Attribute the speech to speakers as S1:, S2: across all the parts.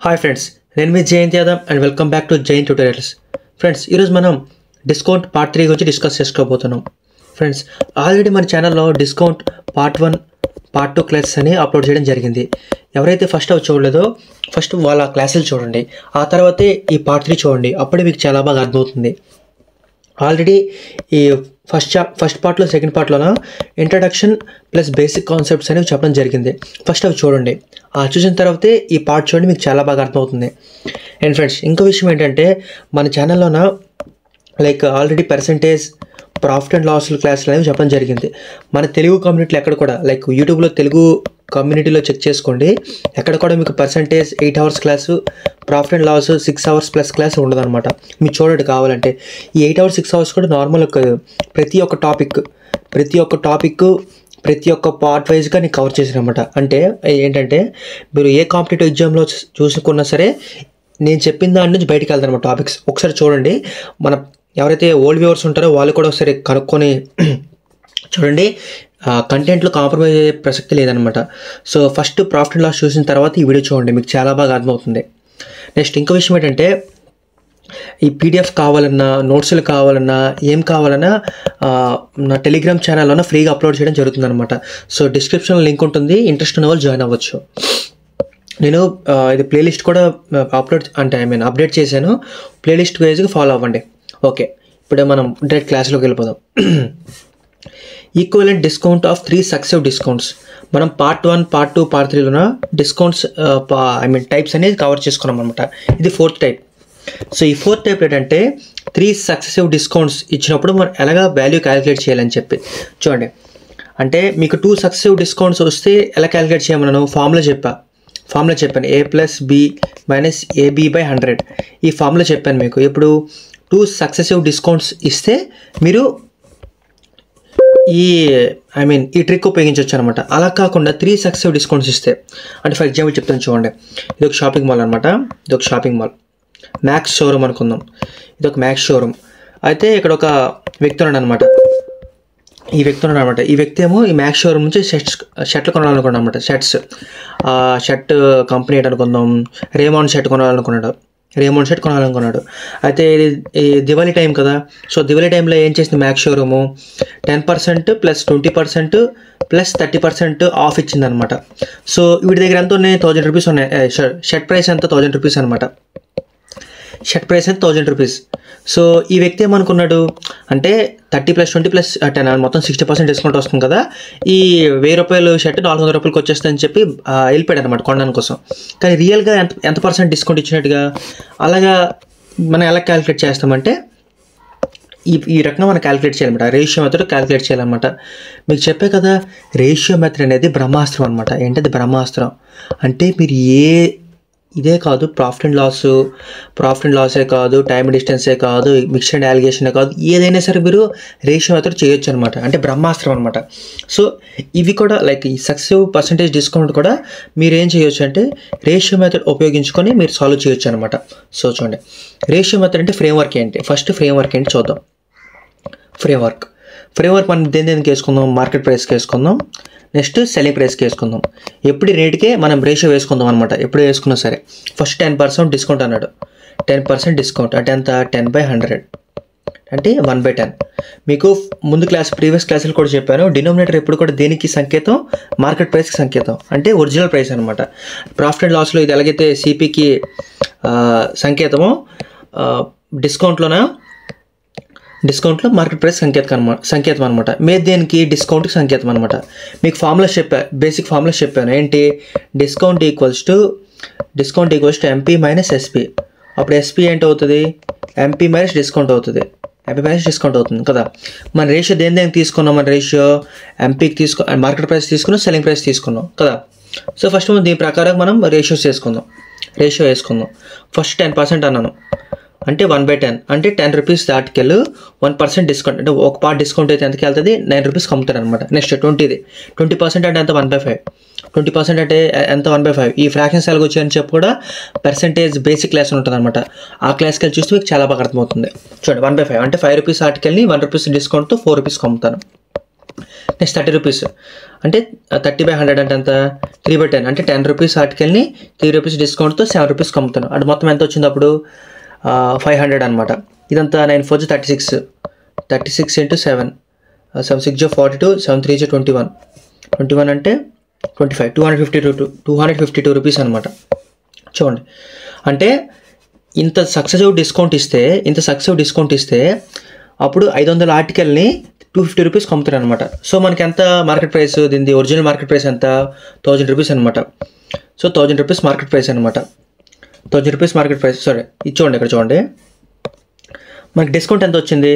S1: Hi friends, నేను మీ Jayant Yadav and welcome back to Jayant tutorials. Friends, ఈరోజు మనం డిస్కౌంట్ పార్ట్ 3 గురించి డిస్కస్ చేసుకోబోతున్నాం. ఫ్రెండ్స్, ఆల్రెడీ మన ఛానల్లో డిస్కౌంట్ పార్ట్ 1, పార్ట్ 2 క్లాసెస్ అని అప్లోడ్ చేయడం జరిగింది. ఎవరైతే ఫస్ట్ అవి చూడలేదో ఫస్ట్ వాళ్ళ క్లాసులు చూడండి, ఆ తర్వాతే ఈ పార్ట్ 3 చూడండి. అప్పుడే మీకు చాలా బాగా అర్థమవుతుంది. ఆల్రెడీ ఈ ఫస్ట్ పార్ట్లో సెకండ్ పార్ట్లోన ఇంట్రడక్షన్ ప్లస్ బేసిక్ కాన్సెప్ట్స్ అనేవి చెప్పడం జరిగింది. ఫస్ట్ అవి చూడండి, చూసిన తర్వాతే ఈ పార్ట్ చూడండి, మీకు చాలా బాగా అర్థమవుతుంది. అండ్ ఫ్రెండ్స్, ఇంకో విషయం ఏంటంటే మన ఛానల్లోన already percentage, profit and loss క్లాసులు అనేవి చెప్పడం జరిగింది. మన తెలుగు కమ్యూనిటీలో ఎక్కడ కూడా యూట్యూబ్లో తెలుగు కమ్యూనిటీలో చెక్ చేసుకోండి, ఎక్కడ కూడా మీకు percentage 8 hours class, profit and loss 6 hours plus class ఉండదన్నమాట. మీరు చూడండి కావాలంటే. ఈ 8 అవర్స్ 6 అవర్స్ కూడా నార్మల్ ప్రతి ఒక్క ప్రతి ఒక్క పార్ట్ వైజ్గా నేను కవర్ చేశానమాట. అంటే ఏంటంటే మీరు ఏ కాంపిటేటివ్ ఎగ్జామ్లో చూసుకున్నా సరే నేను చెప్పిన దాని నుంచి బయటకు వెళ్తాను అన్నమాట. టాపిక్స్ ఒకసారి చూడండి. మన ఎవరైతే ఓల్డ్ వ్యూవర్స్ ఉంటారో వాళ్ళు కూడా ఒకసారి కనుక్కొని చూడండి. కంటెంట్లో కాంప్రమైజ్ అయ్యే ప్రసక్తి లేదనమాట. So first profit and loss చూసిన తర్వాత ఈ వీడియో చూడండి, మీకు చాలా బాగా అర్థమవుతుంది. నెక్స్ట్ ఇంకో విషయం ఏంటంటే ఈ పీడిఎఫ్ కావాలన్నా, నోట్స్లు కావాలన్నా, ఏం కావాలన్నా నా టెలిగ్రామ్ ఛానల్లోనే ఫ్రీగా అప్లోడ్ చేయడం జరుగుతుందన్నమాట. సో డిస్క్రిప్షన్లో లింక్ ఉంటుంది, ఇంట్రెస్ట్ ఉన్న వాళ్ళు జాయిన్ అవ్వచ్చు. నేను ఇది ప్లేలిస్ట్ కూడా అప్డేట్ చేశాను. ప్లేలిస్ట్ వైజ్గా ఫాలో అవ్వండి. ఓకే, ఇప్పుడే మనం డైరెక్ట్ క్లాస్లోకి వెళ్ళిపోదాం. Equivalent discount of 3 successive discounts. మనం పార్ట్ 1, పార్ట్ 2, పార్ట్ 3లోన డిస్కౌంట్స్ టైప్స్ అనేది కవర్ చేసుకున్నాం అనమాట. ఇది 4th టైప్. సో ఈ 4th టైప్ ఏంటంటే 3 సక్సెసివ్ డిస్కౌంట్స్ ఇచ్చినప్పుడు మనం ఎలాగా వాల్యూ క్యాలిక్యులేట్ చేయాలని చెప్పి చూడండి. అంటే మీకు 2 సక్సెసివ్ డిస్కౌంట్స్ వస్తే ఎలా క్యాలిక్యులేట్ చేయమన్నాను, ఫార్ములా చెప్పాను. A+B - AB/100 ఈ ఫార్ములా చెప్పాను మీకు. ఇప్పుడు 2 సక్సెసివ్ డిస్కౌంట్స్ ఇస్తే మీరు ఈ ట్రిక్ ఉపయోగించవచ్చు అనమాట. అలా కాకుండా 3 సక్సెసివ్ డిస్కౌంట్స్ ఇస్తే, అంటే ఫర్ ఎగ్జాంపుల్ చెప్తాను చూడండి. ఇది ఒక షాపింగ్ మాల్ అనమాట. ఇది ఒక షాపింగ్ మాల్, మ్యాక్స్ షోరూమ్ అనుకుందాం. ఇది ఒక మ్యాక్స్ షోరూమ్. అయితే ఇక్కడ ఒక వ్యక్తి ఉన్నాడు అనమాట. ఈ వ్యక్తి ఏమో ఈ మ్యాక్స్ షోరూమ్ నుంచి షర్ట్లు కొనాలనుకున్నాడు అనమాట. షర్ట్ కంపెనీ ఏంటనుకుందాం, రేమాండ్ షర్ట్ కొనాలనుకున్నాడు. అయితే ఈ దివాళీ టైం కదా. సో దివాళీ టైంలో ఏం చేసింది Max showroom 10% plus 20% plus 30% off ఇచ్చిందనమాట. సో వీటి దగ్గర ఎంత ఉన్నాయి, 1000 రూపీస్ ఉన్నాయి. షర్ట్ ప్రైస్ ఎంత, 1000 రూపీస్ అనమాట. షర్ట్ ప్రైస్ ఎంత 1000 రూపీస్. సో ఈ వ్యక్తి ఏమనుకున్నాడు అంటే 30 + 20 + 10 మొత్తం 60% డిస్కౌంట్ వస్తుంది కదా, ఈ 1000 రూపాయలు షర్ట్ 400 రూపాయలకి వచ్చేస్తుందని చెప్పి వెళ్ళిపోయాడు అనమాట కొనడానికి కోసం. కానీ రియల్గా ఎంత పర్సెంట్ డిస్కౌంట్ ఇచ్చినట్టుగా. అలాగా మనం ఎలా క్యాలిక్యులేట్ చేస్తామంటే ఈ రకంగా మనం క్యాలిక్యులేట్ చేయాలన్నమాట. రేషియో మెథడ్ క్యాలిక్యులేట్ చేయాలన్నమాట. మీకు చెప్పే కదా, రేషియో మెథడ్ అనేది బ్రహ్మాస్త్రం అనమాట. ఏంటది బ్రహ్మాస్త్రం అంటే మీరు ఇదే కాదు, ప్రాఫిట్ అండ్ లాసే కాదు, టైమ్ డిస్టెన్సే కాదు, మిక్స్డ్ అండ్ అలిగేషనే కాదు, ఏదైనా సరే మీరు రేషియో మెథడ్ చేయొచ్చు అనమాట. అంటే బ్రహ్మాస్త్రం అనమాట. సో ఇవి కూడా ఈ సక్సెసివ్ పర్సంటేజ్ డిస్కౌంట్ కూడా మీరు ఏం చేయొచ్చు అంటే రేషియో మెథడ్ ఉపయోగించుకొని మీరు సాల్వ్ చేయొచ్చు అనమాట. సో చూడండి, రేషియో మెథడ్ అంటే ఫ్రేమ్వర్క్ ఏంటి, ఫస్ట్ ఫ్రేమ్వర్క్ ఏంటి చూద్దాం. ఫ్రేమ్వర్క్ మనం దేనికి వేసుకుందాం, మార్కెట్ ప్రైస్కి వేసుకుందాం. నెక్స్ట్ సెల్లింగ్ ప్రైస్కి వేసుకుందాం. ఎప్పుడు రేటుకే మనం రేషియో వేసుకుందాం అనమాట. ఎప్పుడు వేసుకున్నా సరే ఫస్ట్ 10% డిస్కౌంట్ అన్నాడు. 10% డిస్కౌంట్ అంటే ఎంత, 10/100 అంటే 1/10. మీకు ప్రీవియస్ క్లాసులు కూడా చెప్పాను, డినోమినేటర్ ఎప్పుడు కూడా దేనికి సంకేతం, మార్కెట్ ప్రైస్కి సంకేతం, అంటే ఒరిజినల్ ప్రైస్ అనమాట. ప్రాఫిట్ అండ్ లాస్లో ఇది ఎలాగైతే సిపికి సంకేతమో, డిస్కౌంట్లో మార్కెట్ ప్రైస్ సంకేతం అనమాట. మీరు దేనికి డిస్కౌంట్కి సంకేతం అనమాట. మీకు బేసిక్ ఫార్ములాస్ చెప్పాను. ఏంటి, discount equals to MP - SP. అప్పుడు SP ఏంటి అవుతుంది, MP - డిస్కౌంట్ అవుతుంది. డిస్కౌంట్ అవుతుంది కదా. మన రేషియో దేనికి తీసుకున్నాం, మన రేషియో ఎంపీకి మార్కెట్ ప్రైస్ తీసుకున్నాం, సెల్లింగ్ ప్రైస్ తీసుకున్నాం కదా. సో ఫస్ట్ దీని ప్రకారం మనం రేషియో వేసుకుందాం. ఫస్ట్ 10% అన్నాను అంటే 1/10 అంటే 10 రూపీస్ దాటికెళ్ళు 1% డిస్కౌంట్ అంటే ఒక పార్ట్ డిస్కౌంట్ అయితే ఎంతకి వెళ్తుంది, 9 రూపీస్కి అమ్ముతారు అనమాట. నెక్స్ట్ 20% అంటే ఎంత, 1/5. 20% అంటే ఎంత, 1/5. ఈ ఫ్రాక్షన్స్ ఎలాగ వచ్చాయని చెప్పి కూడా పర్సెంటేజ్ బేసిక్ క్లాస్ ఉంటుంది అనమాట. ఆ క్లాస్కి వెళ్ళి చూస్తే మీకు చాలా బాగా అర్థమవుతుంది. చూడండి, 1/5 అంటే 5 రూపీస్ ఆర్టికల్ని 1 రూపీస్ డిస్కౌంట్తో 4 రూపీస్కి అమ్ముతాను. నెక్స్ట్ 30 రూపీస్ అంటే 30/100 అంటే ఎంత 3/10 అంటే 10 రూపీస్ ఆర్టికల్ని 3 రూపీస్ డిస్కౌంట్తో 7 రూపీస్కి అమ్ముతాను. అంటే మొత్తం ఎంత వచ్చింది అప్పుడు 500 అనమాట. ఇదంతా 9 4 36 36 × 7 7 6 42 7 3 21 21 అంటే 25 252 రూపీస్ అనమాట. చూడండి అంటే ఇంత సక్సెసివ్ డిస్కౌంట్ ఇస్తే అప్పుడు 500 ఆర్టికల్ని 250 రూపీస్కి అమ్ముతారు అనమాట. సో మనకి ఎంత మార్కెట్ ప్రైస్, దీని ఒరిజినల్ మార్కెట్ ప్రైస్ ఎంత 1000 రూపీస్ అనమాట. సో 1000 రూపీస్ మార్కెట్ ప్రైస్ అనమాట. 1000 రూపీస్ మార్కెట్ ప్రైస్. సరే ఇది చూడండి, ఇక్కడ చూడండి మనకి డిస్కౌంట్ ఎంత వచ్చింది.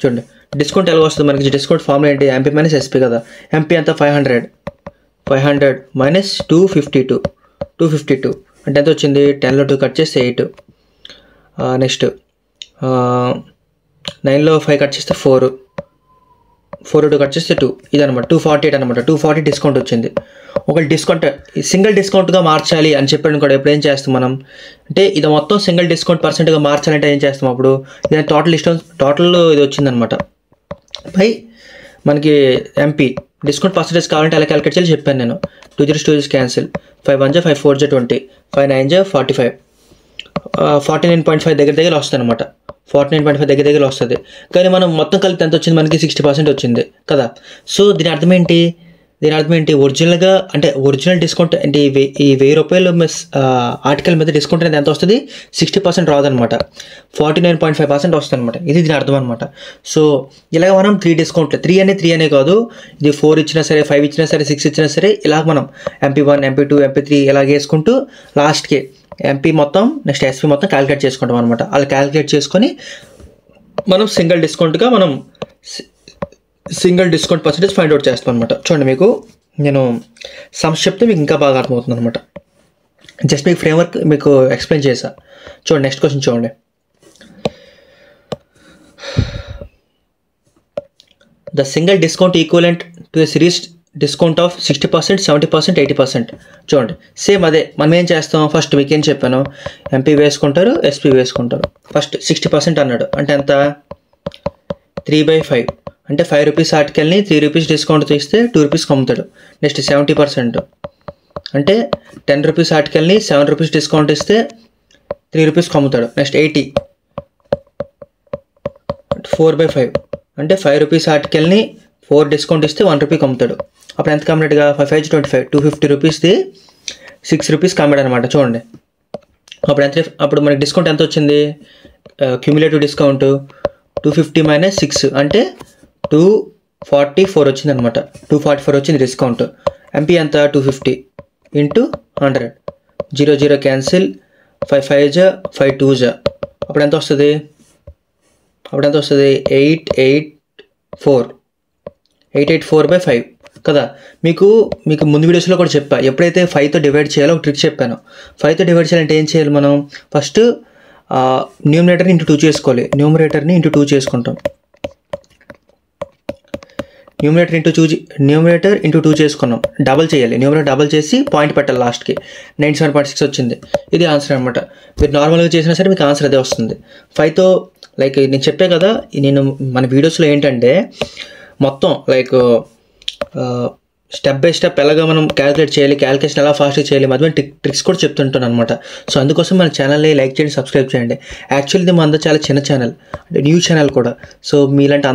S1: చూడండి డిస్కౌంట్ ఎలా వస్తుంది మనకి. డిస్కౌంట్ ఫార్ములా ఏంటి, ఎంపీ మైనస్ ఎస్పీ కదా. ఎంపీ ఎంత 500 మైనస్ 252 అంటే ఎంత వచ్చింది 10లో 2 కట్ చేస్తే 8. నెక్స్ట్ 9లో 5 కట్ చేస్తే 4 2 కట్ చేస్తే 2. ఇదనమాట 248 అనమాట. 240 డిస్కౌంట్ వచ్చింది. ఒక డిస్కౌంట్ సింగిల్ డిస్కౌంట్గా మార్చాలి అని చెప్పాను కూడా. ఇప్పుడు ఏం చేస్తాం మనం అంటే ఇది మొత్తం సింగిల్ డిస్కౌంట్ పర్సెంట్గా మార్చాలంటే ఏం చేస్తాం అప్పుడు ఇది టోటల్ ఇది వచ్చిందనమాట. పై మనకి ఎంపీ డిస్కౌంట్ పర్సెంటేజ్ కావాలంటే ఎలా క్యాలిక్యులేట్ చేయాలి చెప్పాను నేను. 2 0 క్యాన్సిల్ 5 1 5 4 20 5 9 45 49.5 దగ్గర వస్తుంది అనమాట. 49.5 దగ్గర వస్తుంది. కానీ మనం మొత్తం కలిపి ఎంత వచ్చింది మనకి 60% వచ్చింది కదా. సో దీని అర్థం ఏంటి ఒరిజినల్గా అంటే ఒరిజినల్ డిస్కౌంట్ అంటే ఈ 1000 రూపాయలు ఆర్టికల్ మీద డిస్కౌంట్ అనేది ఎంత వస్తుంది 60% రాదనమాట. 49.5% వస్తుంది అనమాట. ఇది దీని అర్థం అనమాట. సో ఇలాగ మనం 3 డిస్కౌంట్లు 3 అనే కాదు, ఇది 4 ఇచ్చినా సరే 5 ఇచ్చినా సరే 6 ఇచ్చినా సరే ఇలాగ మనం MP1 MP2 MP3 ఇలాగ వేసుకుంటూ లాస్ట్కి ఎంపీ మొత్తం నెక్స్ట్ ఎస్పీ మొత్తం క్యాలిక్యులేట్ చేసుకుంటాం అనమాట. అలా క్యాలిక్యులేట్ చేసుకొని మనం single discount percentage find out చేస్తాం అనమాట. చూడండి మీకు నేను సమ్స్ చెప్తే మీకు ఇంకా బాగా అర్థమవుతుంది అనమాట. జస్ట్ మీకు ఫ్రేమ్వర్క్ మీకు ఎక్స్ప్లెయిన్ చేసా. చూడండి నెక్స్ట్ క్వశ్చన్ చూడండి. The single discount equivalent to a series discount of 60%, 70%, 80%. చూడండి సేమ్ అదే మనం ఏం చేస్తాం. ఫస్ట్ మీకు ఏం చెప్పాను, ఎంపీ వేసుకుంటారు, ఎస్పీ వేసుకుంటారు. ఫస్ట్ 60% అన్నాడు అంటే ఎంత 3/5 అంటే 5 రూపీస్ ఆర్టికల్ని 3 రూపీస్ డిస్కౌంట్ తీస్తే 2 రూపీస్కి అమ్ముతాడు. నెక్స్ట్ 70% అంటే 10 రూపీస్ ఆర్టికల్ని 7 రూపీస్ డిస్కౌంట్ ఇస్తే 3 రూపీస్కి అమ్ముతాడు. నెక్స్ట్ 80 4/5 అంటే 5 రూపీస్ ఆర్టికల్ని 4 డిస్కౌంట్ ఇస్తే 1 రూపీకి అమ్ముతాడు. అప్పుడు ఎంత కమ్మినట్టుగా 5 5 25 250 రూపీస్ది 6 రూపీస్కి అమ్మాడు అనమాట. చూడండి అప్పుడు మనకి డిస్కౌంట్ ఎంత వచ్చింది, క్యూములేటివ్ డిస్కౌంట్ 250 మైనస్ 6 అంటే 244 వచ్చింది అనమాట. 244 వచ్చింది డిస్కౌంట్. ఎంపీ ఎంత 250 ఇంటూ 100 0 0 క్యాన్సిల్ 5 5 5 2 అప్పుడు ఎంత వస్తుంది 884/5 కదా. మీకు ముందు వీడియోస్లో కూడా చెప్పా, ఎప్పుడైతే 5తో డివైడ్ చేయాలో ఒక ట్రిక్ చెప్పాను. 5తో డివైడ్ చేయాలంటే ఏం చేయాలి మనం, ఫస్ట్ న్యూమరేటర్ని ఇంటూ 2 చేసుకోవాలి. న్యూమరేటర్ని ఇంటూ 2 చేసుకుంటాం. న్యూమరేటర్ ఇంటూ 2 చేసుకున్నాం. డబల్ చేయాలి, న్యూమరేటర్ డబల్ చేసి పాయింట్ పెట్టాలి లాస్ట్కి. 97.6 వచ్చింది. ఇది ఆన్సర్ అనమాట. మీరు నార్మల్గా చేసినా సరే మీకు ఆన్సర్ అదే వస్తుంది. 5తో లైక్ నేను చెప్పే కదా, నేను మన వీడియోస్లో ఏంటంటే మొత్తం లైక్ స్టెప్ బై స్టెప్ ఎలాగా మనం క్యాలిక్యులేట్ చేయాలి, క్యాలిక్యులేషన్ ఎలా ఫాస్ట్గా చేయాలి, మధ్య ట్రిక్స్ కూడా చెప్తుంటాను అనమాట. సో అందుకోసం మన ఛానల్ని లైక్ చేయండి, సబ్స్క్రైబ్ చేయండి. యాక్చువల్లీ ఇది మన చాలా చిన్న ఛానల్, అంటే న్యూ ఛానల్ కూడా. సో మీలాంటి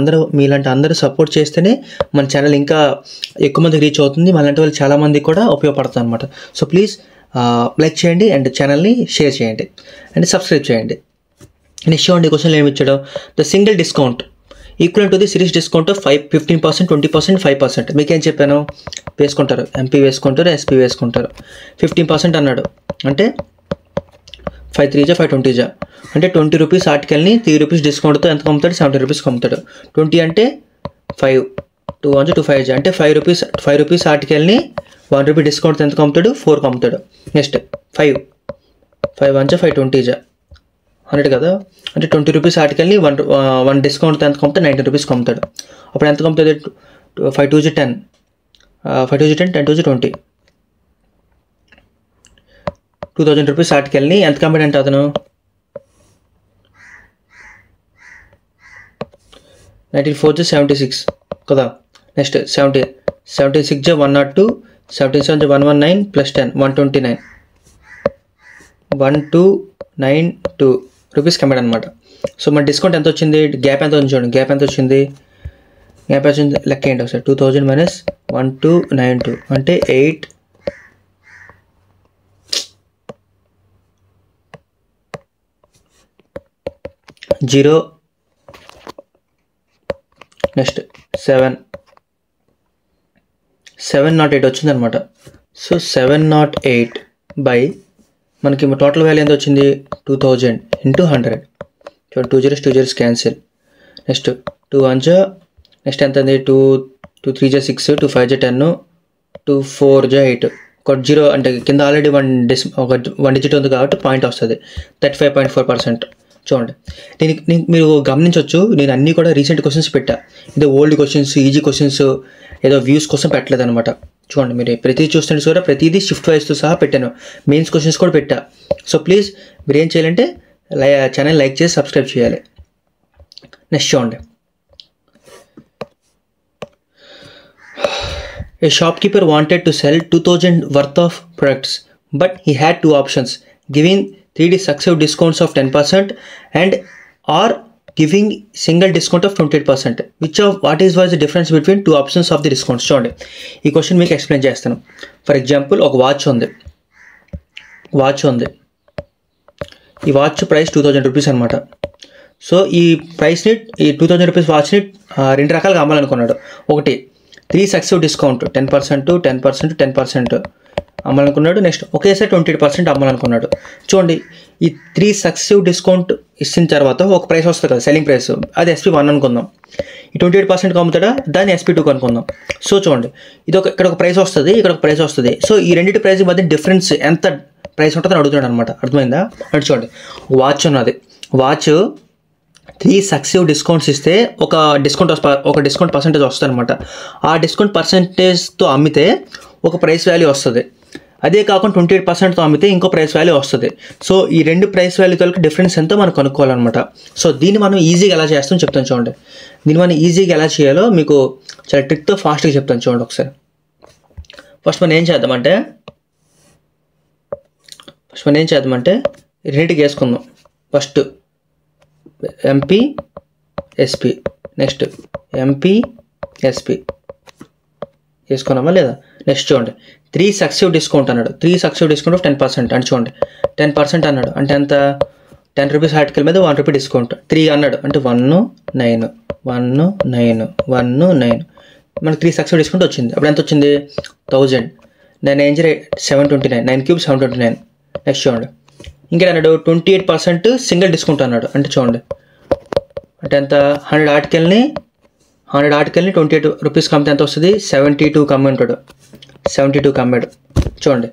S1: అందరూ సపోర్ట్ చేస్తేనే మన ఛానల్ ఇంకా ఎక్కువ మందికి రీచ్ అవుతుంది. మనలాంటి వాళ్ళు చాలామందికి కూడా ఉపయోగపడుతుంది అనమాట. సో ప్లీజ్ లైక్ చేయండి అండ్ ఛానల్ని షేర్ చేయండి అండ్ సబ్స్క్రైబ్ చేయండి. నెక్స్ట్ చూడండి క్వశ్చన్లు ఏమి ఇచ్చాడు. The single discount equal to the series discount 15%, 20%, 5%. మీకేం చెప్పాను, వేసుకుంటారు, ఎంపీ వేసుకుంటారు, ఎస్పీ వేసుకుంటారు. 15% అన్నాడు అంటే 5 3 5 20 అంటే 20 రూపీస్ ఆర్టికల్ని 3 రూపీస్ డిస్కౌంట్తో ఎంత అమ్ముతాడు 70 రూపీస్కి అమ్ముతాడు. 20 అంటే 5 2 1 2 5 అంటే 5 రూపీస్ ఆర్టికల్ని 1 రూపీ డిస్కౌంట్తో ఎంత అమ్ముతాడు 4కి అమ్ముతాడు. నెక్స్ట్ 5 1 5 20 100 కదా. అంటే 20 రూపీస్ ఆర్టికల్ని 1 డిస్కౌంట్ ఎంత కమ్ముతాడు 90 రూపీస్కి అమ్ముతాడు. అప్పుడు ఎంత కమ్ముతుంది 5 2 10 5 2 10 10 2 20 2000 రూపీస్ ఆర్టికల్ని ఎంత కమ్మాడు అంటే అతను 19 4 76 కదా. నెక్స్ట్ 70 76 జా 102 77 జా 119 ప్లస్ 10 129 1292 రూపీస్ కమ్మాడు అనమాట. సో మన డిస్కౌంట్ ఎంత వచ్చింది, గ్యాప్ ఎంత వచ్చింది చూడండి, గ్యాప్ ఎంత వచ్చింది లెక్క ఏంటి ఒకసారి. 2000 మైనస్ 1292 అంటే 8 0 నెక్స్ట్ 708 వచ్చిందనమాట. సో 708 బై మనకి టోటల్ వాల్యూ ఎంత వచ్చింది 2000 ఇంటూ 100. 2 zeros cancel. నెక్స్ట్ 2 1 జా నెక్స్ట్ ఎంత ఉంది 2 3 జా 6 2 5 జా 10 2 4 జా 8 ఒక 0 అంటే కింద ఆల్రెడీ ఒక 1 డిజిట్ ఉంది కాబట్టి పాయింట్ వస్తుంది 35.4%. చూడండి మీరు గమనించవచ్చు, నేను అన్నీ కూడా రీసెంట్ క్వశ్చన్స్ పెట్టా, ఏదో ఓల్డ్ క్వశ్చన్స్ ఈజీ క్వశ్చన్స్ ఏదో వ్యూస్ కోసం పెట్టలేదు అనమాట. చూడండి మీరు ప్రతిదీ చూస్తుంటే కూడా ప్రతిదీ షిఫ్ట్ వైజ్తో సహా పెట్టాను, మెయిన్స్ క్వశ్చన్స్ కూడా పెట్టా. సో ప్లీజ్ మీరు ఏం చేయాలంటే ఛానల్ లైక్ చేసి సబ్స్క్రైబ్ చేయాలి. నెక్స్ట్ చూడండి, A shopkeeper wanted to sell 2000 worth of products, but he had two options: giving 3 successive discounts of 10% and or giving single discount of 28%. What was the difference between two options of the discounts? చూడండి ఈ question మీకు explain చేస్తాను. For example ఒక watch ఉంది, ఈ watch price 2000 rupees అనమాట. So ఈ ప్రైస్ని ఈ 2000 రూపీస్ వాచ్ని రెండు రకాలుగా అమ్మాలనుకున్నాడు. ఒకటి 3 సక్సెసివ్ డిస్కౌంట్ 10% అమ్మాలనుకున్నాడు. నెక్స్ట్ ఒకేసారి 28% అమ్మాలనుకున్నాడు. చూడండి ఈ 3 సక్సెసివ్ డిస్కౌంట్ ఇచ్చిన తర్వాత ఒక ప్రైస్ వస్తుంది కదా సెల్లింగ్ ప్రైస్, అది SP1 అనుకుందాం. ఈ 28% అమ్ముతాడా, దాన్ని SP2 అనుకుందాం. సో చూడండి ఇక్కడ ఒక ప్రైస్ వస్తుంది, ఇక్కడ ఒక ప్రైస్ వస్తుంది. సో ఈ రెండింటి ప్రైస్ మధ్య డిఫరెన్స్ ఎంత ప్రైస్ ఉంటుందని అడుగుతున్నాడు అనమాట. అర్థమైందా అంటే చూడండి వాచ్ ఉన్నది, వాచ్ 3 సక్సెసివ్ డిస్కౌంట్స్ ఇస్తే ఒక డిస్కౌంట్ పర్సెంటేజ్ వస్తుంది అనమాట. ఆ డిస్కౌంట్ పర్సెంటేజ్తో అమ్మితే ఒక ప్రైస్ వాల్యూ వస్తుంది, అదే కాకుండా 28%తో అమ్మితే ఇంకో ప్రైస్ వాల్యూ వస్తుంది. సో ఈ రెండు ప్రైస్ వాల్యూతో డిఫరెన్స్ ఎంతో మనం కనుక్కోవాలన్నమాట. సో దీన్ని మనం ఈజీగా ఎలా చేస్తాం చెప్తాను చూడండి. దీన్ని మనం ఈజీగా ఎలా చేయాలో మీకు చాలా ట్రిక్తో ఫాస్ట్గా చెప్తాను చూడండి ఒకసారి. ఫస్ట్ మనం ఏం చేద్దామంటే రెండింటికి వేసుకుందాం. ఫస్ట్ MPSP, నెక్స్ట్ MPSP వేసుకున్నామా లేదా. నెక్స్ట్ చూడండి 3 సక్సెసివ్ డిస్కౌంట్ అన్నాడు, 3 సక్సెసివ్ డిస్కౌంట్ ఆఫ్ 10% అంటే చూడండి 10% అన్నాడు అంటే ఎంత 10 రూపీస్ ఆర్టికల్ మీద 1 రూపీ డిస్కౌంట్. 3 అన్నాడు అంటే 19 మనకి 3 సక్సెసివ్ డిస్కౌంట్ వచ్చింది. అప్పుడు ఎంత వచ్చింది 1000. 9 729, 9 క్యూబ్ 729. నెక్స్ట్ చూడండి ఇంకా అన్నాడు 28% సింగిల్ డిస్కౌంట్ అన్నాడు అంటే చూడండి అంటే ఎంత 100 ఆర్టికల్ని 28 రూపీస్ కమ్మితే ఎంత వస్తుంది 72 కమ్మంటాడు. 72 కమ్మాడు చూడండి.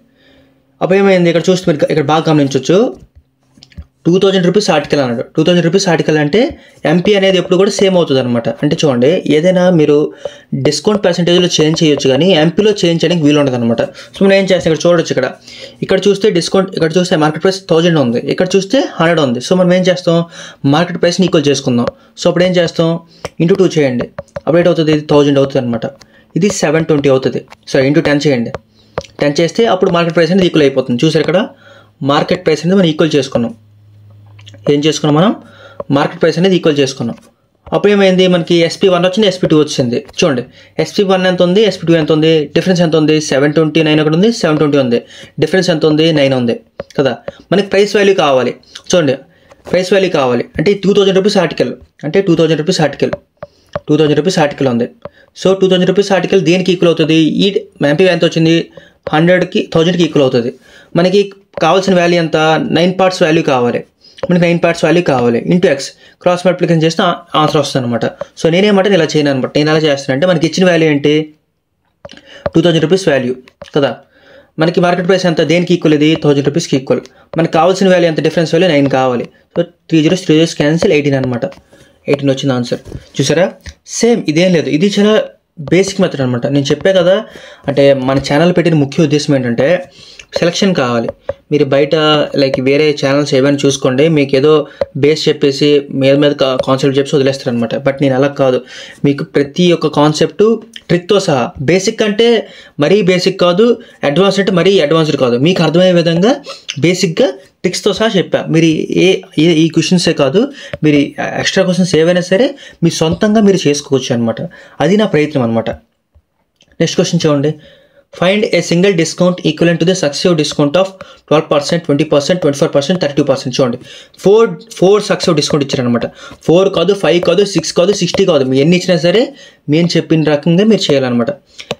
S1: అప్పుడు ఏమైంది ఇక్కడ చూస్తే మీరు ఇక్కడ బాగా గమనించవచ్చు 2000 రూపీస్ ఆర్టికల్ అన్నాడు. 2000 రూపీస్ ఆర్టికల్ అంటే MP అనేది ఎప్పుడు కూడా సేమ్ అవుతుంది అనమాట. అంటే చూడండి ఏదైనా మీరు డిస్కౌంట్ పర్సెంటేజ్లో చేంజ్ చేయొచ్చు కానీ MPలో చేంజ్ చేయడానికి వీలు ఉండదు అనమాట. సో మనం ఏం చేస్తాం ఇక్కడ చూడొచ్చు, ఇక్కడ చూస్తే డిస్కౌంట్, ఇక్కడ చూస్తే మార్కెట్ ప్రైస్ 1000 ఉంది, ఇక్కడ చూస్తే 100 ఉంది. సో మనం ఏం చేస్తాం మార్కెట్ ప్రైస్ని ఈక్వల్ చేసుకుందాం. సో అప్పుడు ఏం చేస్తాం ఇంటూ 2 చేయండి, అప్పుడు అవుతుంది ఇది 1000 అవుతుంది అనమాట. ఇది 720 అవుతుంది. సో ఇంటూ 10 చేయండి, 10 చేస్తే అప్పుడు మార్కెట్ ప్రైస్ అనేది ఈక్వల్ అయిపోతుంది. చూసారు ఇక్కడ మార్కెట్ ప్రైస్ అనేది మనం ఈక్వల్ చేసుకున్నాం. ఏం చేసుకున్నాం మనం మార్కెట్ ప్రైస్ అనేది ఈక్వల్ చేసుకున్నాం. అప్పుడు ఏమైంది మనకి SP1 వచ్చింది, SP2 వచ్చింది. చూడండి SP1 ఎంత ఉంది, SP2 ఎంత ఉంది, డిఫరెన్స్ ఎంత ఉంది 729 ఒకటి ఉంది, 720 ఉంది, డిఫరెన్స్ ఎంత ఉంది 9 ఉంది కదా. మనకి ప్రైస్ వాల్యూ కావాలి. చూడండి ప్రైస్ వాల్యూ కావాలి అంటే 2000 రూపీస్ ఆర్టికల్ అంటే 2000 రూపీస్ ఆర్టికల్ ఉంది. సో 2000 రూపీస్ ఆర్టికల్ దేనికి ఈక్వల్ అవుతుంది, ఈ MP ఎంత వచ్చింది 100కి 1000కి ఈక్వల్ అవుతుంది. మనకి కావాల్సిన వాల్యూ ఎంత 9 పార్ట్స్ వాల్యూ కావాలి, మనకి 9 పార్ట్స్ వాల్యూ కావాలి. ఇంటూ X క్రాస్ మల్టిప్లికేషన్ చేస్తే ఆన్సర్ వస్తుంది అనమాట. సో నేనేమంటే నేను ఇలా చేయను అనమాట. నేను ఎలా చేస్తానంటే మనకి ఇచ్చిన వాల్యూ ఏంటి 2000 రూపీస్ వాల్యూ కదా, మనకి మార్కెట్ ప్రైస్ ఎంత దేనికి ఈక్వల్, ఇది 1000 రూపీస్కి ఈక్వల్. మనకి కావాల్సిన వాల్యూ ఎంత డిఫరెన్స్ వాల్యూ 9 కావాలి. సో 3 zeros క్యాన్సిల్ 18 అనమాట. 18 వచ్చింది ఆన్సర్. చూసారా సేమ్ ఇదేం లేదు, ఇది చాలా బేసిక్ మెథడ్ అనమాట. నేను చెప్పే కదా అంటే మన ఛానల్ పెట్టిన ముఖ్య ఉద్దేశం ఏంటంటే సెలక్షన్ కావాలి. మీరు బయట లైక్ వేరే ఛానల్స్ ఏమైనా చూసుకోండి, మీకు ఏదో బేస్ చెప్పేసి మీద కాన్సెప్ట్ చెప్పి వదిలేస్తారు అనమాట. బట్ నేను అలా కాదు, మీకు ప్రతి ఒక్క కాన్సెప్టు ట్రిక్తో సహా. బేసిక్ అంటే మరీ బేసిక్ కాదు, అడ్వాన్స్ అంటే మరీ అడ్వాన్స్డ్ కాదు, మీకు అర్థమయ్యే విధంగా బేసిక్గా ట్రిక్స్తో సహా చెప్పా. మీరు ఈ క్వశ్చన్సే కాదు, మీరు ఎక్స్ట్రా క్వశ్చన్స్ ఏవైనా సరే మీ సొంతంగా మీరు చేసుకోవచ్చు అనమాట. అది నా ప్రయత్నం అనమాట. నెక్స్ట్ క్వశ్చన్ చూడండి. Find a single discount equivalent to the successive discount of 12%, 20%, 24%, 32%. చూడండి, ఫోర్ సక్సెసివ్ డిస్కౌంట్ ఇచ్చారనమాట. 4 కాదు, 5 కాదు, 6 కాదు, 60 కాదు, మీరు ఎన్ని ఇచ్చినా సరే నేను చెప్పిన రకంగా మీరు చేయాలన్నమాట.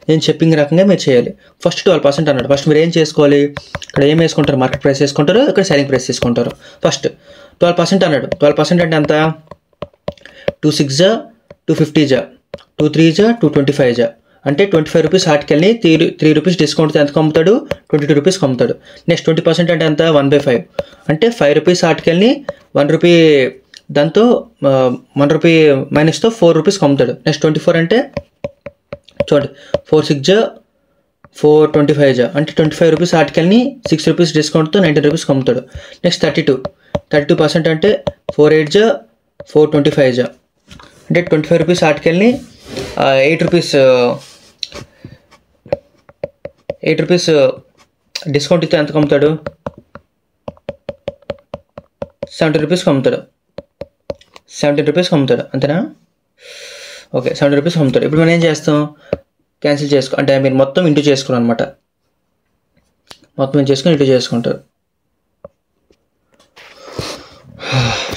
S1: నేను చెప్పిన రకంగా మీరు చేయాలి. ఫస్ట్ 12% అన్నాడు. ఫస్ట్ మీరు ఏం చేసుకోవాలి, ఇక్కడ ఏం వేసుకుంటారు, మార్కెట్ ప్రైస్ వేసుకుంటారు, ఇక్కడ సెల్లింగ్ ప్రైస్ తీసుకుంటారు. ఫస్ట్ 12% అన్నాడు. 12% అంటే ఎంత, 2 6 2 50 2 3 225 అంటే 25 రూపీస్ ఆర్టికల్ని 3 రూపీస్ డిస్కౌంట్ ఎంత కమ్ముతాడు, 22 రూపీస్కి అమ్ముతాడు. నెక్స్ట్ 20% అంటే ఎంత, 1/5 అంటే 5 రూపీస్ ఆర్టికల్ని 1 రూపీ దాంతో 1 రూపీ మైనస్తో 4 రూపీస్కి అమ్ముతాడు. నెక్స్ట్ 24 అంటే చూడండి, 4 6 4 25 అంటే 25 రూపీస్ ఆర్టికల్ని 6 రూపీస్ డిస్కౌంట్తో 19 రూపీస్కి అమ్ముతాడు. నెక్స్ట్ 32% అంటే 4 8 4 25 అంటే 25 రూపీస్ ఆర్టికల్ని 8 రూపీస్ డిస్కౌంట్ ఇస్తే ఎంత కమ్ముతాడు, 70 రూపీస్కి అమ్ముతాడు. 17 రూపీస్కి అమ్ముతాడు, అంతేనా? ఓకే, 70 రూపీస్కి అమ్ముతాడు. ఇప్పుడు మనం ఏం చేస్తాం, క్యాన్సిల్ చేసుకో అంటే మీరు మొత్తం ఇంటూ చేసుకున్నాం అనమాట. మొత్తం చేసుకుని ఇంటూ చేసుకుంటారు.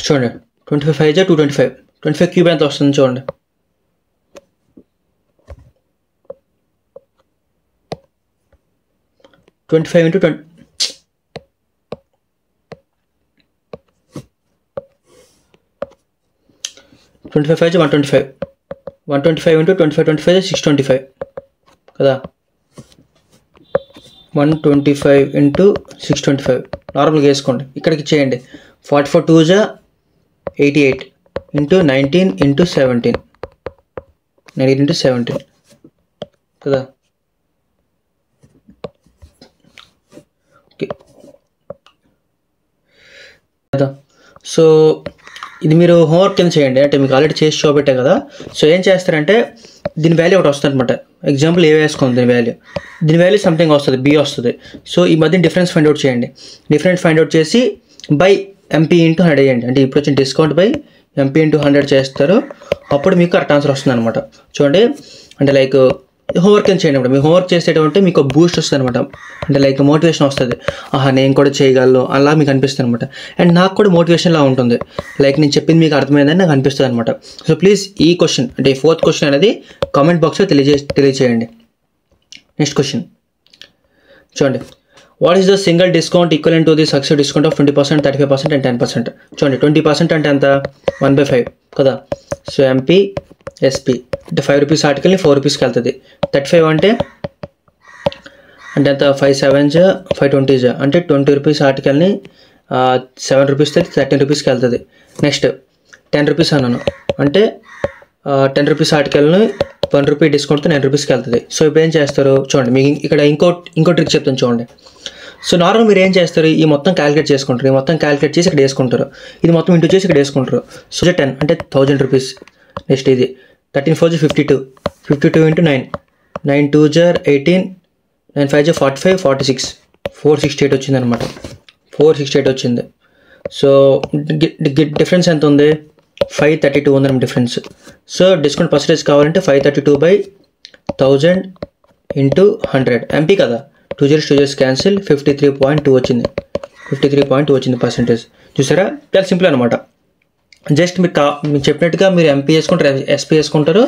S1: చూడండి, 25 5 225, 25 క్యూబ్ ఎంత వస్తుంది చూడండి. 25 into 20 25 5 125 125 into 25 25 625 కదా. 125 into 625 నార్మల్గా వేసుకోండి. ఇక్కడికి చేయండి. 44 2 88 into 19 into 17 19 into 17 కదా. ఓకే కదా. సో ఇది మీరు హోంవర్క్ కింద చేయండి, అంటే మీకు ఆల్రెడీ చేసి చూపెట్టాం కదా. సో ఏం చేస్తారంటే దీని వాల్యూ ఒకటి వస్తుంది అనమాట. ఎగ్జాంపుల్ ఏ వేసుకోండి, దీని వాల్యూ సంథింగ్ వస్తుంది, బి వస్తుంది. సో ఈ మధ్య డిఫరెన్స్ ఫైండ్ అవుట్ చేయండి. డిఫరెన్స్ ఫైండ్ అవుట్ చేసి బై ఎంపీ ఇంటూ 100 వేయండి. అంటే ఇప్పుడు వచ్చిన డిస్కౌంట్ బై ఎంపీ ఇంటూ 100 చేస్తారు. అప్పుడు మీకు కరెక్ట్ ఆన్సర్ వస్తుంది అనమాట. చూడండి, అంటే లైక్ హోంవర్క్ ఏం చేయండి. మీరు హోంవర్క్ చేసేటంటే మీకు బూస్ట్ వస్తుంది అనమాట. అంటే లైక్ మోటివేషన్ వస్తుంది, ఆహా నేను కూడా చేయగలను అలా మీకు అనిపిస్తుంది అనమాట. అండ్ నాకు కూడా మోటివేషన్లా ఉంటుంది, లైక్ నేను చెప్పింది మీకు అర్థమైందని నాకు అనిపిస్తుంది అనమాట. సో ప్లీజ్ ఈ క్వశ్చన్ అంటే ఈ 4th క్వశ్చన్ అనేది కామెంట్ బాక్స్లో తెలియజేయండి. నెక్స్ట్ క్వశ్చన్ చూడండి. What is the single discount equivalent to the success discount of 20%, 35% and 10%? చూడండి, 20% అంటే ఎంత, 1/5 కదా. సో ఎంపీ ఎస్పీ అంటే 5 రూపీస్ ఆర్టికల్ని 4 రూపీస్కి వెళ్తుంది. 35 అంటే ఎంత, 5 7 5 20 అంటే 20 రూపీస్ ఆర్టికల్ని 7 రూపీస్ 13 రూపీస్కి వెళ్తుంది. నెక్స్ట్ 10 రూపీస్ అన్నాను అంటే 10 రూపీస్ ఆర్టికల్ని 1 రూపీ డిస్కౌంట్తో 9 రూపీస్కి వెళ్తుంది. సో ఇప్పుడు ఏం చేస్తారు చూడండి, మీకు ఇక్కడ ఇంకో ట్రిక్ చెప్తాను చూడండి. సో నార్మల్ మీరు ఏం చేస్తారు, ఈ మొత్తం క్యాలిక్యులేట్ చేసుకుంటారు, ఈ మొత్తం క్యాలిక్యులేట్ చేసి ఇక్కడ వేసుకుంటారు, ఇది మొత్తం ఇంటూ చేసి ఇక్కడ వేసుకుంటారు. సో 10 అంటే 1000 రూపీస్. నెక్స్ట్ ఇది 13 4 52 52 into 9 9 2 18 9 5 45 46 468 వచ్చింది అనమాట. 468 వచ్చింది. సో డిఫరెన్స్ ఎంత ఉంది, 532 ఉంది డిఫరెన్స్. సో డిస్కౌంట్ పర్సెంటేజ్ కావాలంటే 532/1000 into 100 ఎంపీ కదా. 2 zeros క్యాన్సిల్, 53.2 వచ్చింది. 53.2 వచ్చింది పర్సెంటేజ్. చూసారా, చాలా సింపుల్ అనమాట. జస్ట్ మీరు చెప్పినట్టుగా మీరు ఎంపీ వేసుకుంటారు, ఎస్పీ వేసుకుంటారు,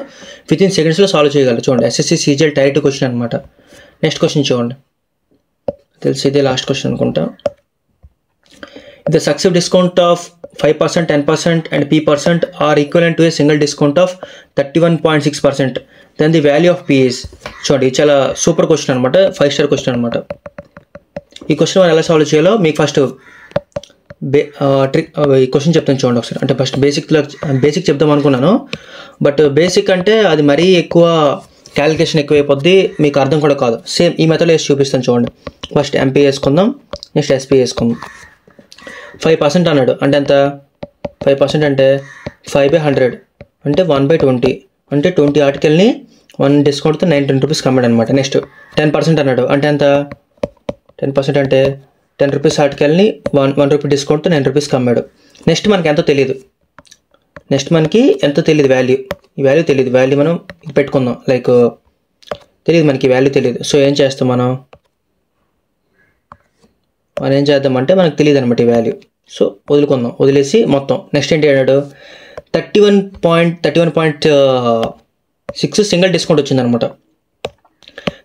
S1: వితిన్ సెకండ్స్లో సాల్వ్ చేయగలరు. చూడండి, SSC CGL టైర్ 2 క్వశ్చన్ అనమాట. నెక్స్ట్ క్వశ్చన్ చూడండి, తెలిసి ఇదే లాస్ట్ క్వశ్చన్ అనుకుంటా. The successive discount of 5%, 10% and P% are equivalent to a single discount of 31.6%. Then the value of P is. చూడండి, ఇది చాలా సూపర్ క్వశ్చన్ అనమాట, 5 స్టార్ క్వశ్చన్ అనమాట. ఈ క్వశ్చన్ మనం ఎలా సాల్వ్ చేయాలో మీకు ఫస్ట్ ఈ క్వశ్చన్ చెప్తాను చూడండి ఒకసారి. అంటే ఫస్ట్ బేసిక్ చెప్దాం అనుకున్నాను, బట్ బేసిక్ అంటే అది మరీ ఎక్కువ క్యాలిక్యులేషన్ ఎక్కువైపోద్ది, మీకు అర్థం కూడా కాదు. సేమ్ ఈ మెథడ్ వేసి చూపిస్తాను చూడండి. ఫస్ట్ ఎంపీ వేసుకుందాం, నెక్స్ట్ ఎస్పీ వేసుకుందాం. 5% అన్నాడు అంటే ఎంత, 5% అంటే 5/100 అంటే 1/20 అంటే 20 ఆర్టికల్ని 1 డిస్కౌంట్తో 910 రూపీస్ కమ్మాడు అనమాట. నెక్స్ట్ 10% అన్నాడు, అంటే ఎంత 10% అంటే 10 రూపీస్ ఆర్టికల్ని 1 రూపీ డిస్కౌంట్తో 9 రూపీస్కి అమ్మాడు. నెక్స్ట్ మనకి ఎంతో తెలియదు, వాల్యూ, ఈ వాల్యూ తెలియదు, వాల్యూ మనం పెట్టుకుందాం, లైక్ తెలియదు మనకి వాల్యూ తెలియదు. సో ఏం చేస్తాం మనం ఏం చేద్దామంటే మనకు తెలియదు అనమాట ఈ వాల్యూ. సో వదిలేసి మొత్తం నెక్స్ట్ ఏంటి అన్నాడు 31.6 సింగిల్ డిస్కౌంట్ వచ్చిందనమాట.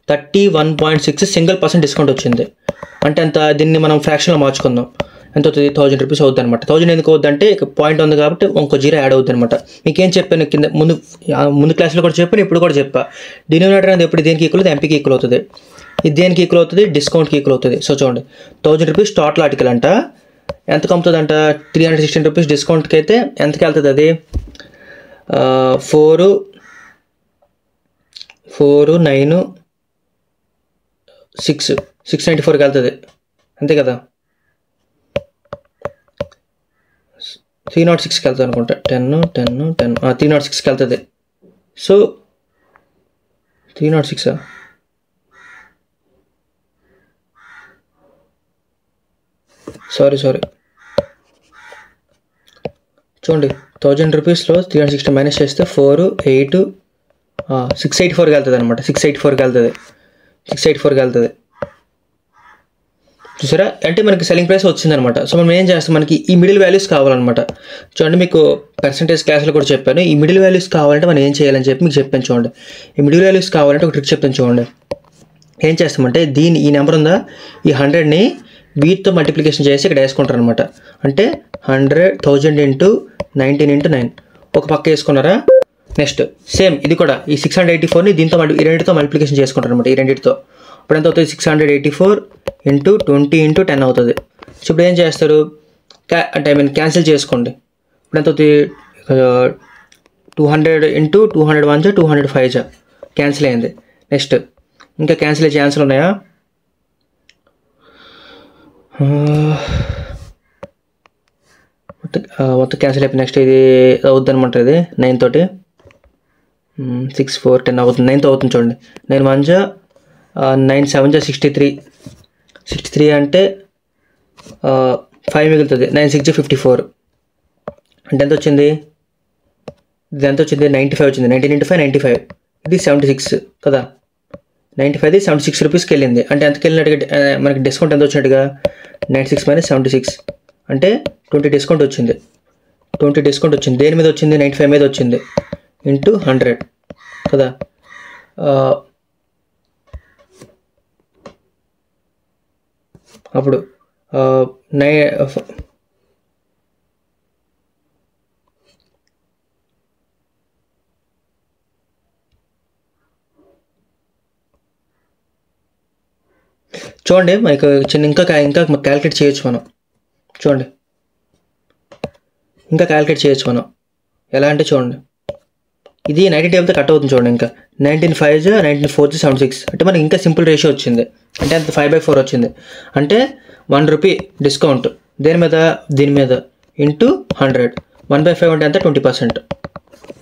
S1: 31.6 సింగిల్ % డిస్కౌంట్ వచ్చింది. అంటే అంత దీన్ని మనం ఫ్రాక్షన్లో మార్చుకుందాం, ఎంత అవుతుంది 1000 రూపీస్ అవుతుంది అనమాట. 1000 ఎందుకు అవుతుంది అంటే పాయింట్ ఉంది కాబట్టి ఇంకో 0 యాడ్ అవుతుంది అనమాట. మీకేం చెప్పాను కింద ముందు క్లాస్లో కూడా చెప్పాను, ఇప్పుడు కూడా చెప్పా. డినోమినేటర్ అనేది ఎప్పుడు దేనికి ఈక్వల్ అవుతుంది, ఎంపీకి ఈక్వల్ అవుతుంది. ఇది దేనికి ఈక్వల్ అవుతుంది, డిస్కౌంట్కి ఈక్వల్ అవుతుంది. సో చూడండి 1000 రూపీస్ టోటల్ ఆర్టికల్ అంట, ఎంతకు అమ్ముతుంది అంట 316 రూపీస్ డిస్కౌంట్కి అయితే ఎంతకి వెళ్తుంది, అది 4 9 694కి వెళ్తుంది, అంతే కదా. 306కి వెళ్తుంది అనుకుంటా, 10 306కి వెళ్తుంది. సో 306 సారీ చూడండి 1000 రూపీస్లో 360 మైనస్ చేస్తే 4 8 684కి వెళ్తుంది అనమాట. 684కి వెళ్తుంది చూసారా, అంటే మనకి సెల్లింగ్ ప్రైస్ వచ్చిందనమాట. సో మనం ఏం చేస్తాం, మనకి ఈ మిడిల్ వాల్యూస్ కావాలన్నమాట. చూడండి మీకు పర్సంటేజ్ క్లాస్లో కూడా చెప్పాను, ఈ మిడిల్ వాల్యూస్ కావాలంటే మనం ఏం చేయాలని చెప్పి మీకు చెప్పాను. చూడండి ఈ మిడిల్ వాల్యూస్ కావాలంటే ఒక ట్రిక్ చెప్తాను. చూడండి ఏం చేస్తామంటే ఈ నెంబర్ ఉందా, ఈ 100ని వీటితో మల్టిప్లికేషన్ చేసి ఇక్కడ వేసుకుంటారు అనమాట. అంటే 1000 × 19 × 9 ఒక పక్క వేసుకున్నారా. నెక్స్ట్ సేమ్ ఇది కూడా ఈ 684ని దీంతో ఈ రెండింటితో మల్టిప్లికేషన్ చేసుకుంటారు అనమాట. ఈ రెండింటితో ఇప్పుడు ఎంత అవుతుంది, 684 × 20 × 10 అవుతుంది. సో ఇప్పుడు ఏం చేస్తారు, అంటే క్యాన్సిల్ చేసుకోండి. ఇప్పుడు ఎంత అవుతుంది, 200 × 201 205 క్యాన్సిల్ అయింది. నెక్స్ట్ ఇంకా క్యాన్సిల్ అయ్యే ఛాన్సులు ఉన్నాయా, మొత్తం క్యాన్సిల్ అయిపోయి నెక్స్ట్ ఇది అవుద్ది అనమాట. ఇది 9 తోటి 6 4 10 అవుతుంది, 9తో అవుతుంది. చూడండి 9 1 9 7 63 అంటే 5 మిగులుతుంది. 9 6 54 అంటే ఎంత వచ్చింది, ఇది ఎంత వచ్చింది 95 వచ్చింది. 19 × 5 95, ఇది 76 కదా. 95 76 రూపీస్కి వెళ్ళింది, అంటే ఎంతకి వెళ్ళినట్టుగా మనకి డిస్కౌంట్ ఎంత వచ్చినట్టుగా 96 - 76 అంటే 20 డిస్కౌంట్ వచ్చింది. దేని మీద వచ్చింది, 95 మీద వచ్చింది ఇంటూ 100 కదా. అప్పుడు చూడండి మనకు ఇంకా క్యాలిక్యులేట్ చేయొచ్చు మనం. చూడండి ఇంకా క్యాలిక్యులేట్ చేయొచ్చు మనం. ఎలా అంటే చూడండి ఇది 90 టేబుల్తో కట్ అవుతుంది. చూడండి ఇంకా 19 5 19 4 76 అంటే మనకి ఇంకా సింపుల్ రేషియో వచ్చింది. అంటే అంత 5/4 వచ్చింది. అంటే 1 రూపీ డిస్కౌంట్ దీని మీద ఇంటూ 100 1/5 అంటే ఎంత 20%.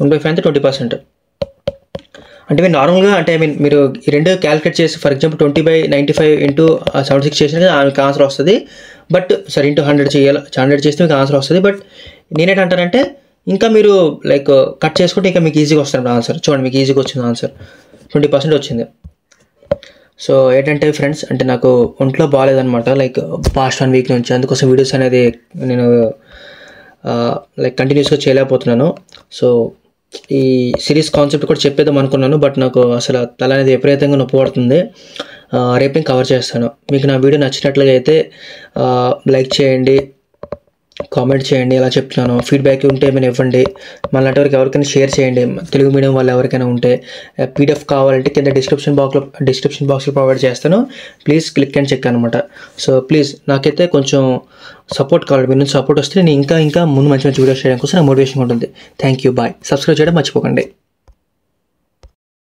S1: 1/5 అంటే 20%. అంటే మీరు నార్మల్గా అంటే మీరు ఈ రెండు క్యాలిక్యులేట్ చేసి ఫర్ ఎగ్జాంపుల్ 20/95 ఇంటూ 76 చేసినా మీకు ఆన్సర్ వస్తుంది. బట్ సరే ఇంటూ 100 చేయాలి, 100 చేస్తే మీకు ఆన్సర్ వస్తుంది. బట్ నేనేంటంటానంటే ఇంకా మీరు లైక్ కట్ చేసుకుంటే ఇంకా మీకు ఈజీగా వస్తుంది ఆన్సర్. చూడండి మీకు ఈజీగా వచ్చింది ఆన్సర్, 20% వచ్చింది. సో ఏంటంటే ఫ్రెండ్స్, అంటే నాకు ఒంట్లో బాగాలేదనమాట లైక్ పాస్ట్ 1 వీక్ నుంచి. అందుకోసం వీడియోస్ అనేది నేను లైక్ కంటిన్యూస్గా చేయలేకపోతున్నాను. సో ఈ సిరీస్ కాన్సెప్ట్ కూడా చెప్పేద్దాం అనుకున్నాను, బట్ నాకు అసలు తల అనేది విపరీతంగా నొప్పి పడుతుంది. రేపు నేను కవర్ చేస్తాను. మీకు నా వీడియో నచ్చినట్లుగా అయితే లైక్ చేయండి, కామెంట్ చేయండి. ఎలా చెప్తున్నాను, ఫీడ్బ్యాక్ ఉంటే ఏమైనా ఇవ్వండి. మళ్ళీ ఎవరికైనా షేర్ చేయండి. తెలుగు మీడియం వాళ్ళు ఎవరికైనా ఉంటే పీడిఎఫ్ కావాలంటే కింద డిస్క్రిప్షన్ బాక్స్లో ప్రొవైడ్ చేస్తాను. ప్లీజ్ క్లిక్ అండ్ చెక్ అనమాట. సో ప్లీజ్ నాకైతే కొంచెం సపోర్ట్ కావాలి. మీరు సపోర్ట్ వస్తే నేను ఇంకా ముందు మంచి వీడియోస్ చేయడం కోసం నాకు మోటివేషన్ ఉంటుంది. Thank you, bye. సబ్స్క్రైబ్ చేయడం మర్చిపోకండి.